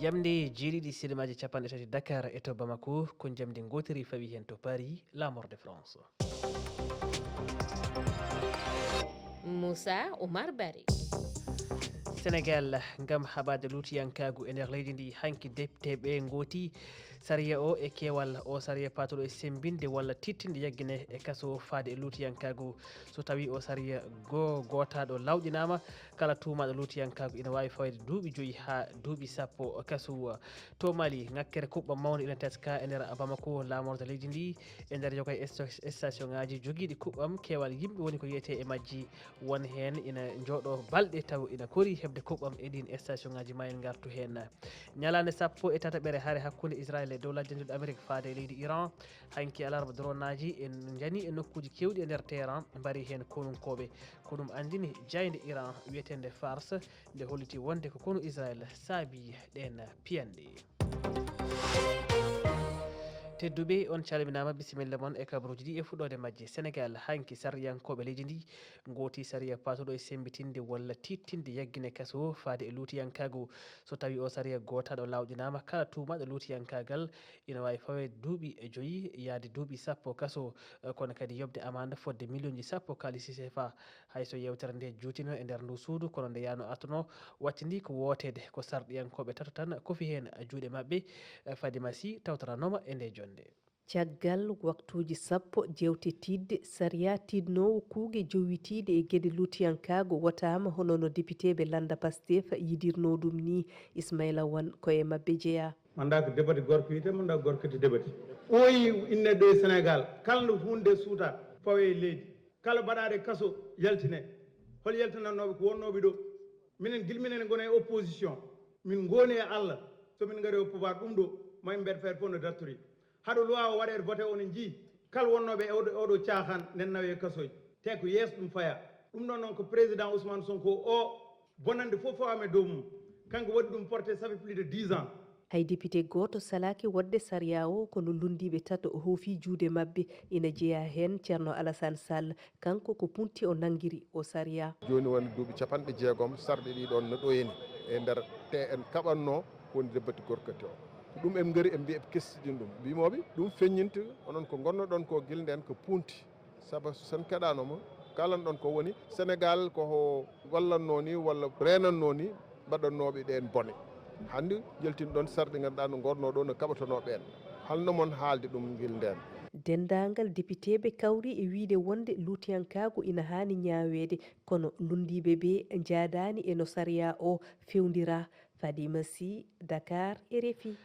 jamde jeeɗiɗi cinémaji capanɗe tati Dakar e to Bamako ko jamde gotiri fawi hen to Paris la mort de France. Moussa Oumar Bari. Sénégal ngam haɓade lutiyankagu e nder leydi ndi hanki depteɓe gooti sariya o e keewal o sariya patuɗo e sembinde walla tittinde yaggine e kaso faade e lutiyankagu so tawi o sariya gotaɗo lawƴinama kala tumaɗo lutiyankagu ina wawi fawde duuɓi 5 ha duuɓi 10 kaso. To Mali ngakkere kuɓɓa mawde ina teska e nder Bamako lamorde leydi ndi e nder jogay station ngaji joguiɗi kuɓɓam keewal yimɓe woni ko wiyete e majji won hen ina jooɗo balɗe taw ina kori hebde kuɓɓam e ɗin station ngaji ma en gartu hen. ñalande 13 haare hakkude Israël e dow lajjantuɗo Amérique faade e leydi Iran hanki alarba drone aji en jani e nokkuji kewɗi e nder terrain mbari hen konunkoɓe ko ɗum andini jayde Iran wiyetende Fars nde holliti wonde ko konu Israël saabi ɗen piyanɗe. tedduɓe on calminama bisimilla moon e kabaruji ɗi e fuɗɗode majje. Sénégal hanki sarriyankoɓe leydi ndi gooti sariya patuɗo e sembitinde walla tittinde yaggine kaso faade e lutiyankagu so tawi o sariya gotaɗo lawƴinama kala tumaɗo lutiyankagal ina wawi fawe duuɓi 5 yaade duuɓi 10 kaso kono kadi yobde amande fodde million ji 10 kalisi CFA hayso yewtere nde jutino e nder ndu suudu kono nde yano artuno wattidi ko wotede ko sarɗiyankoɓe tato tan kofi hen juuɗe mabɓe Fadima Sy tawtoranoma e nde jonde. caggal waktuji 10 jewtetidde sariya tidnowo kuugue jowitiɗe e gueɗe lutiyankago watama hono no députéɓe landa Pastef yidirno ɗum ni. Ismaïla Wane koye mabɓe jeeya. manda ko debati gorko wiyete manda gorko kete debati ɓooyi inne ɗo e Sénégal kala no hunde suuta fawe e leydi kala mbaɗaɗe kaso yaltine hol yaltinannoɓe ko wonnoɓe ɗo minen guilminen gona e opposition min goni e Allah somin gaari au pouvoir ɗum ɗo mamin mbeɗa feere fof no dattori haɗo loi o waɗede voté onon jii kala wonnoɓe e oɗo caahan nen nawe kasoji te ko yeeso ɗum faya ɗum ɗon noon ko président Ousmane Sonko o bonande fof fawame dow mum kanko waɗi ɗum porté ça fait plus de 10 ans. hay député goto salaki wadde sariya o kono lundiɓe tato o hoofi juude mabɓe ina jeeya hen Ceerno Alassane Sall kanko ko punti o nanguiri o sariya. joni woni duuɓi 60 sarɗe ɗiɗon no ɗoyeni e nder te en kaɓanno woni debbati gorkati o ɗum en gaari en mbiya ɓe kestidin ɗum mbimoɓe ɗum feññinta onon ko gonnoɗon ko guila nden ko punti saabu sen keɗanoma kalanɗon ko woni Sénégal koko wallanno ni walla renanno ni mbaɗannoɓe ɗen bone hande jaltin ɗon sarɗe ganduɗa no gorno ɗo no kaɓatanoɓe en halno moon haalde ɗum guila nden. dendagal députéɓe kawri e wiide wonde lutiyankago ina hani ñawede kono lundiɓe ɓe jaadani eno sariya o fewndira. Fadima Sy, Dakar, RFI.